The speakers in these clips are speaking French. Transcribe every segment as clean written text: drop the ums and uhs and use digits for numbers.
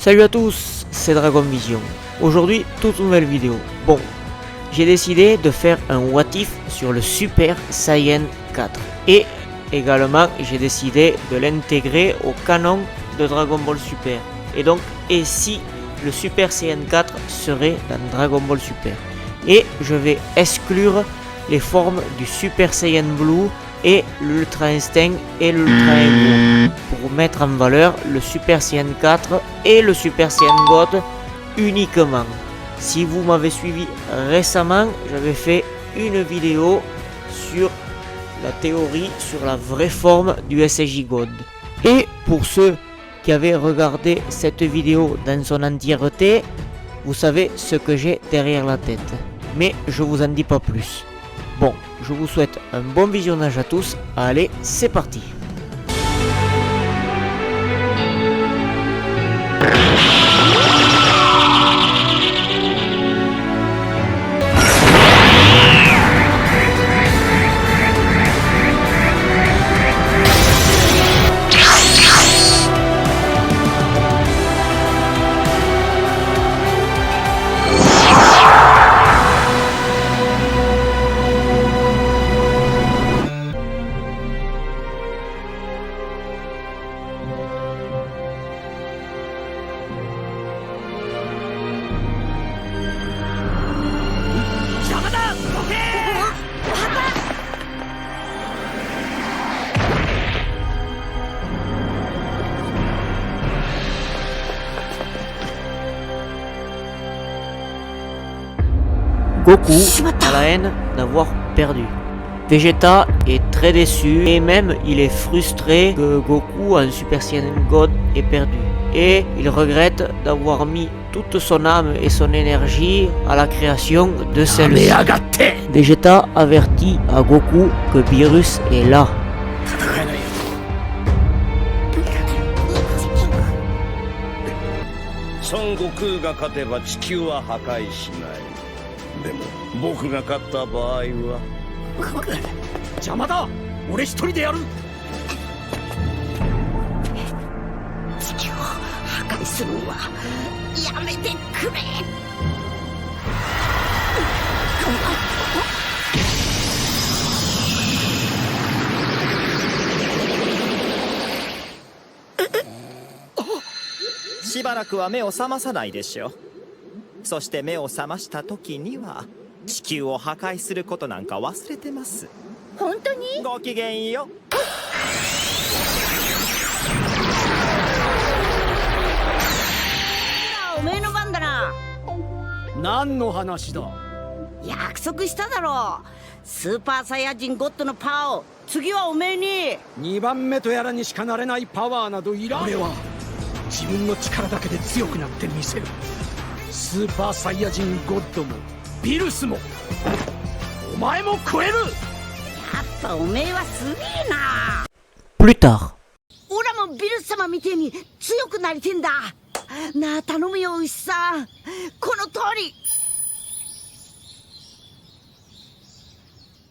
Salut à tous, c'est Dragon Vision. Aujourd'hui, toute nouvelle vidéo. Bon, j'ai décidé de faire un what if sur le Super Saiyan 4. Et également, j'ai décidé de l'intégrer au canon de Dragon Ball Super. Et donc, et si le Super Saiyan 4 serait dans Dragon Ball Super? Et je vais exclure les formes du Super Saiyan Blue et l'Ultra Instinct et l'Ultra Ego pour mettre en valeur le Super Saiyan 4 et le Super Saiyan God uniquement. Si vous m'avez suivi récemment, j'avais fait une vidéo sur la théorie sur la vraie forme du SSJ God. Et pour ceux qui avaient regardé cette vidéo dans son entièreté, vous savez ce que j'ai derrière la tête. Mais je vous en dis pas plus. Bon, je vous souhaite un bon visionnage à tous. Allez, c'est parti. Goku a la haine d'avoir perdu. Vegeta est très déçu et même il est frustré que Goku en Super Saiyan God ait perdu. Et il regrette d'avoir mis toute son âme et son énergie à la création de celle-ci. Vegeta avertit à Goku que Beerus est là. Son Goku が勝てば地球は破壊しない。でも僕が勝った場合は邪魔だ。俺一人でやる。地球を破壊するのはやめてくれ。しばらくは目を覚まさないでしょう。そして目を覚ました時には地球を破壊することなんか忘れてます。本当に？ごきげんよう。おめえの番だな。何の話だ？約束しただろう。スーパーサイヤ人ゴッドのパワーを次はおめえに。2番目とやらにしかなれないパワーなどいらん。俺は自分の力だけで強くなってみせる。スーパーサイヤ人ゴッドもビルスもお前も超える。やっぱおめえはすげえな。Plus tard. オラもビルス様みてえに強くなりてんだ。なあ頼むよ牛さん。この通り。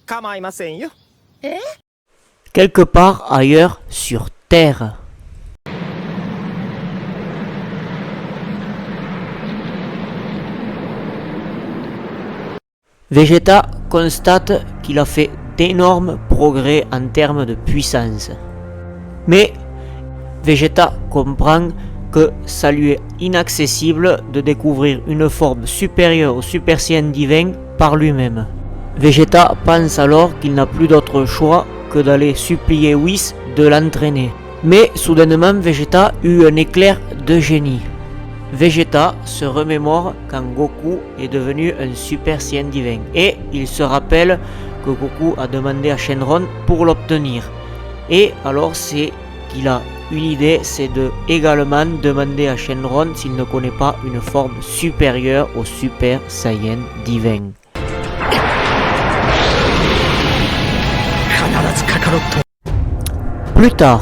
構いませんよ。え？ Quelque part ailleurs sur Terre. Vegeta constate qu'il a fait d'énormes progrès en termes de puissance. Mais Vegeta comprend que ça lui est inaccessible de découvrir une forme supérieure au Super Saiyan divin par lui-même. Vegeta pense alors qu'il n'a plus d'autre choix que d'aller supplier Whis de l'entraîner. Mais soudainement Vegeta eut un éclair de génie. Vegeta se remémore quand Goku est devenu un Super Saiyan divin et il se rappelle que Goku a demandé à Shenron pour l'obtenir. Et alors c'est qu'il a une idée, c'est de également demander à Shenron s'il ne connaît pas une forme supérieure au Super Saiyan divin. Plus tard,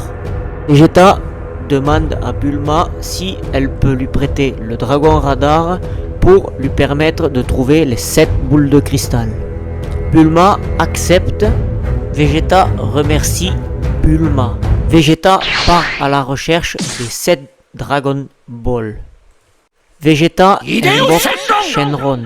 Vegeta demande à Bulma si elle peut lui prêter le dragon radar pour lui permettre de trouver les 7 boules de cristal. Bulma accepte, Vegeta remercie Bulma. Vegeta part à la recherche des 7 Dragon Ball. Vegeta invoque Shenron.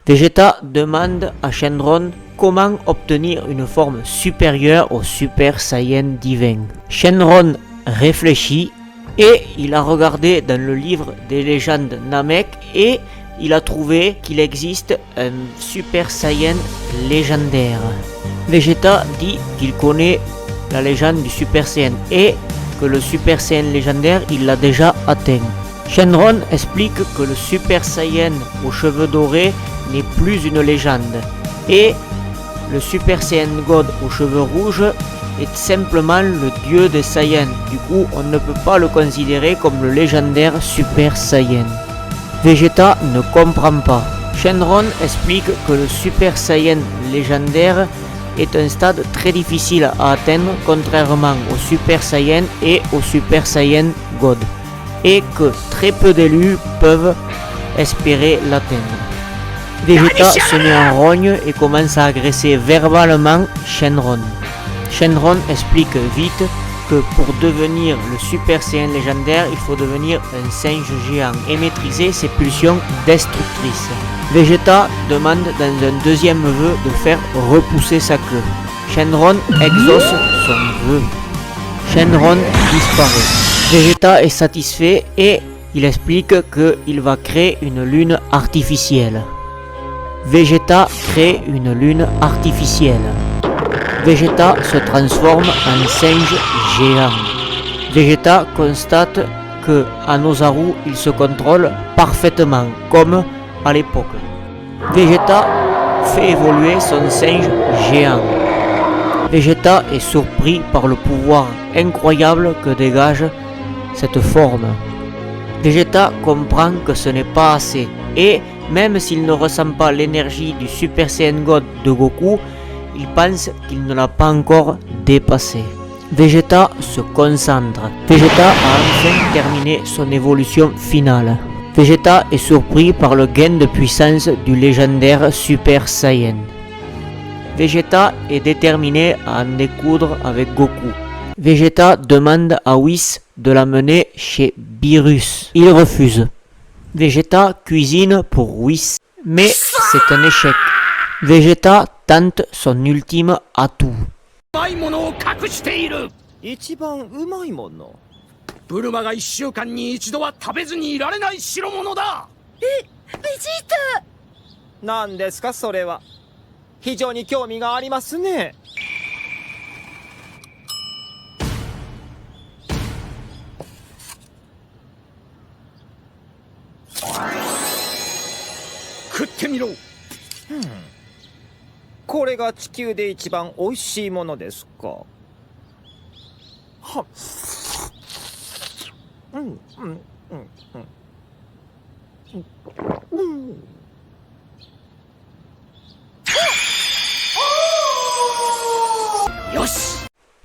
Vegeta demande à Shenron comment obtenir une forme supérieure au Super Saiyan divin. Shenron réfléchit et il a regardé dans le livre des légendes Namek et il a trouvé qu'il existe un Super Saiyan légendaire. Vegeta dit qu'il connaît la légende du Super Saiyan et que le Super Saiyan légendaire il l'a déjà atteint. Shenron explique que le Super Saiyan aux cheveux dorés n'est plus une légende et le Super Saiyan God aux cheveux rouges est simplement le dieu des Saiyans. Du coup, on ne peut pas le considérer comme le légendaire Super Saiyan. Vegeta ne comprend pas. Shenron explique que le Super Saiyan légendaire est un stade très difficile à atteindre contrairement au Super Saiyan et au Super Saiyan God et que très peu d'élus peuvent espérer l'atteindre. Vegeta se met en rogne et commence à agresser verbalement Shenron. Shenron explique vite que pour devenir le Super Saiyan légendaire, il faut devenir un singe géant et maîtriser ses pulsions destructrices. Vegeta demande dans un deuxième vœu de faire repousser sa queue. Shenron exauce son vœu. Shenron disparaît. Vegeta est satisfait et il explique qu'il va créer une lune artificielle. Vegeta crée une lune artificielle. Vegeta se transforme en singe géant. Vegeta constate que à Nozaru il se contrôle parfaitement comme à l'époque. Vegeta fait évoluer son singe géant. Vegeta est surpris par le pouvoir incroyable que dégage cette forme. Vegeta comprend que ce n'est pas assez et même s'il ne ressent pas l'énergie du Super Saiyan God de Goku, il pense qu'il ne l'a pas encore dépassé. Vegeta se concentre. Vegeta a enfin terminé son évolution finale. Vegeta est surpris par le gain de puissance du légendaire Super Saiyan. Vegeta est déterminé à en découdre avec Goku. Vegeta demande à Whis de l'amener chez Beerus. Il refuse. Vegeta cuisine pour Whis, mais c'est un échec. Vegeta tente son ultime atout. 一番うまいもの。ブルマが1週間に一度は食べずにいられない代物だ。ベジータ。何ですかそれは。非常に興味がありますね。食ってみろ。これが地球で一番美味しいものですか。はっ。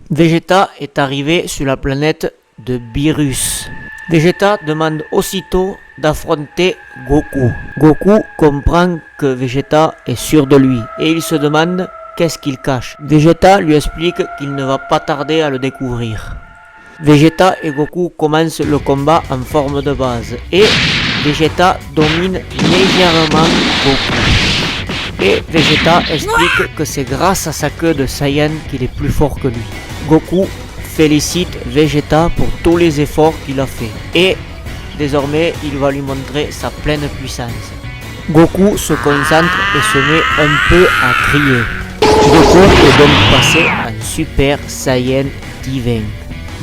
Vegeta est arrivé sur la planète de Beerus. Vegeta demande aussitôt d'affronter Goku. Goku comprend que Vegeta est sûr de lui et il se demande qu'est-ce qu'il cache. Vegeta lui explique qu'il ne va pas tarder à le découvrir. Vegeta et Goku commencent le combat en forme de base et Vegeta domine légèrement Goku. Et Vegeta explique que c'est grâce à sa queue de Saiyan qu'il est plus fort que lui. Goku félicite Vegeta pour tous les efforts qu'il a fait et désormais il va lui montrer sa pleine puissance. Goku se concentre et se met un peu à crier. Goku est donc passé en Super Saiyan divin.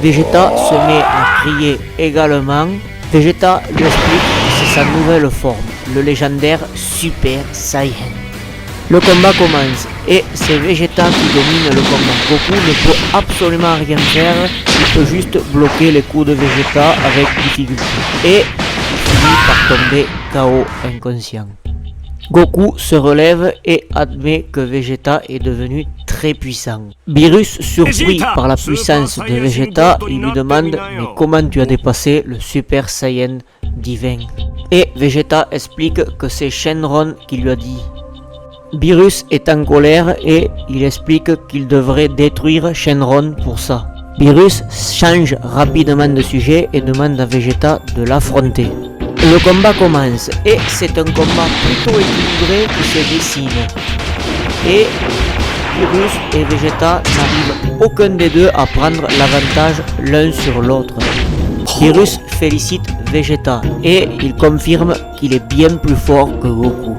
Vegeta se met à crier également. Vegeta lui explique que c'est sa nouvelle forme, le légendaire Super Saiyan. Le combat commence et c'est Vegeta qui domine le combat. Goku ne peut absolument rien faire, il peut juste bloquer les coups de Vegeta avec difficulté. Et il finit par tomber KO inconscient. Goku se relève et admet que Vegeta est devenu très puissant. Beerus, surpris par la puissance de Vegeta, il lui demande « Mais comment tu as dépassé le Super Saiyan divin ?» Et Vegeta explique que c'est Shenron qui lui a dit. Beerus est en colère et il explique qu'il devrait détruire Shenron pour ça. Beerus change rapidement de sujet et demande à Vegeta de l'affronter. Le combat commence et c'est un combat plutôt équilibré qui se dessine. Et Beerus et Vegeta n'arrivent aucun des deux à prendre l'avantage l'un sur l'autre. Beerus félicite Vegeta et il confirme qu'il est bien plus fort que Goku.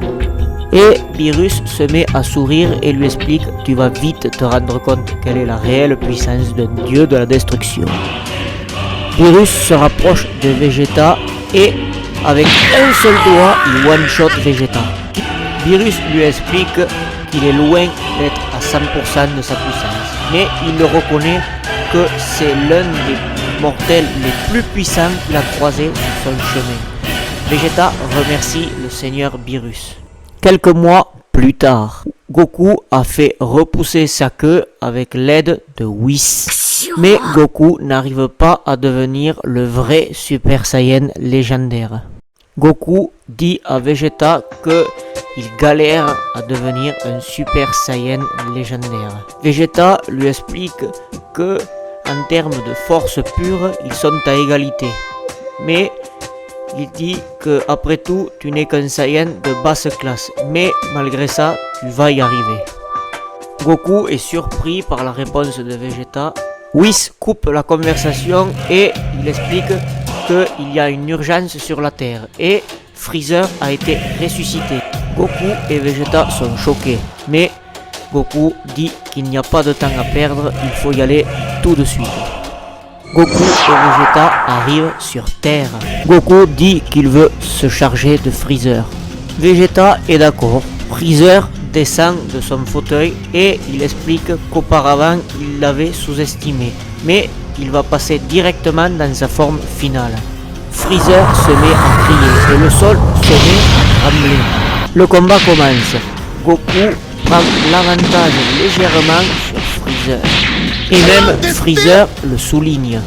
Et Beerus se met à sourire et lui explique « Tu vas vite te rendre compte quelle est la réelle puissance d'un dieu de la destruction ». Beerus se rapproche de Vegeta et avec un seul doigt, il one-shot Vegeta. Beerus lui explique qu'il est loin d'être à 100% de sa puissance, mais il reconnaît que c'est l'un des mortels les plus puissants qu'il a croisé sur son chemin. Vegeta remercie le seigneur Beerus. Quelques mois plus tard, Goku a fait repousser sa queue avec l'aide de Whis. Mais Goku n'arrive pas à devenir le vrai Super Saiyan légendaire. Goku dit à Vegeta qu'il galère à devenir un Super Saiyan légendaire. Vegeta lui explique que, en termes de force pure, ils sont à égalité. Mais il dit que après tout, tu n'es qu'un Saiyan de basse classe, mais malgré ça, tu vas y arriver. Goku est surpris par la réponse de Vegeta. Whis coupe la conversation et il explique qu'il y a une urgence sur la Terre et Freezer a été ressuscité. Goku et Vegeta sont choqués, mais Goku dit qu'il n'y a pas de temps à perdre, il faut y aller tout de suite. Goku et Vegeta arrivent sur Terre. Goku dit qu'il veut se charger de Freezer. Vegeta est d'accord. Freezer descend de son fauteuil et il explique qu'auparavant il l'avait sous-estimé, mais il va passer directement dans sa forme finale. Freezer se met à crier et le sol se met à trembler. Le combat commence. Goku prend l'avantage légèrement sur Freezer. Et même Freezer le souligne.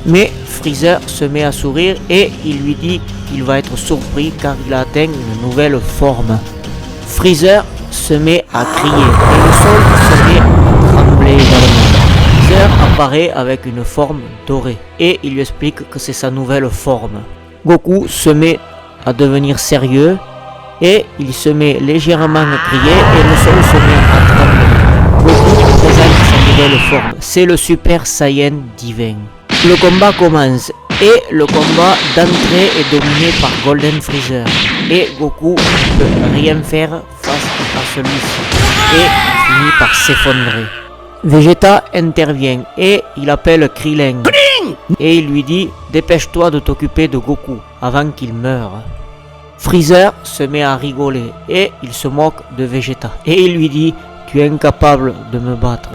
Mais Freezer se met à sourire et il lui dit qu'il va être surpris car il a atteint une nouvelle forme. Freezer se met à crier et le sol se met à trembler également. Freezer apparaît avec une forme dorée et il lui explique que c'est sa nouvelle forme. Goku se met à devenir sérieux et il se met légèrement à crier et le sol se met à trembler. Goku présente sa nouvelle forme, c'est le Super Saiyan divin. Le combat commence et le combat d'entrée est dominé par Golden Freezer et Goku ne peut rien faire face à celui-ci et il finit par s'effondrer. Vegeta intervient et il appelle Krillin et il lui dit « Dépêche-toi de t'occuper de Goku avant qu'il meure ». Freezer se met à rigoler et il se moque de Vegeta et il lui dit « Tu es incapable de me battre,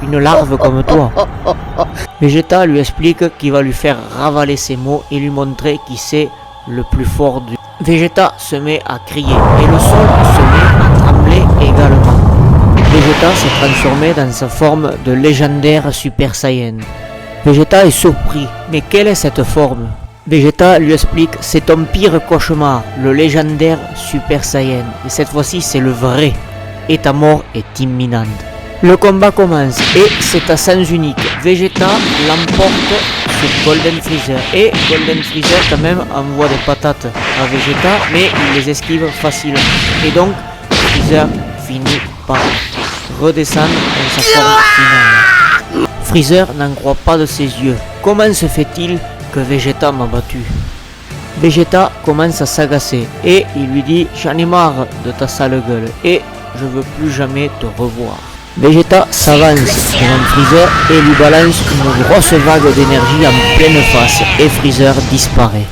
une larve comme toi ». Vegeta lui explique qu'il va lui faire ravaler ses mots et lui montrer qui c'est le plus fort du... Vegeta se met à crier et le sol se met à trembler également. Vegeta s'est transformé dans sa forme de légendaire Super Saiyan. Vegeta est surpris, mais quelle est cette forme? Vegeta lui explique c'est ton pire cauchemar, le légendaire Super Saiyan, et cette fois-ci c'est le vrai, et ta mort est imminente. Le combat commence et c'est à sens unique. Vegeta l'emporte sur Golden Freezer et Golden Freezer quand même envoie des patates à Vegeta mais il les esquive facilement. Et donc Freezer finit par redescendre dans sa forme finale. Freezer n'en croit pas de ses yeux. Comment se fait-il que Vegeta m'a battu? Vegeta commence à s'agacer et il lui dit j'en ai marre de ta sale gueule et je veux plus jamais te revoir. Vegeta s'avance devant Freezer et lui balance une grosse vague d'énergie en pleine face et Freezer disparaît.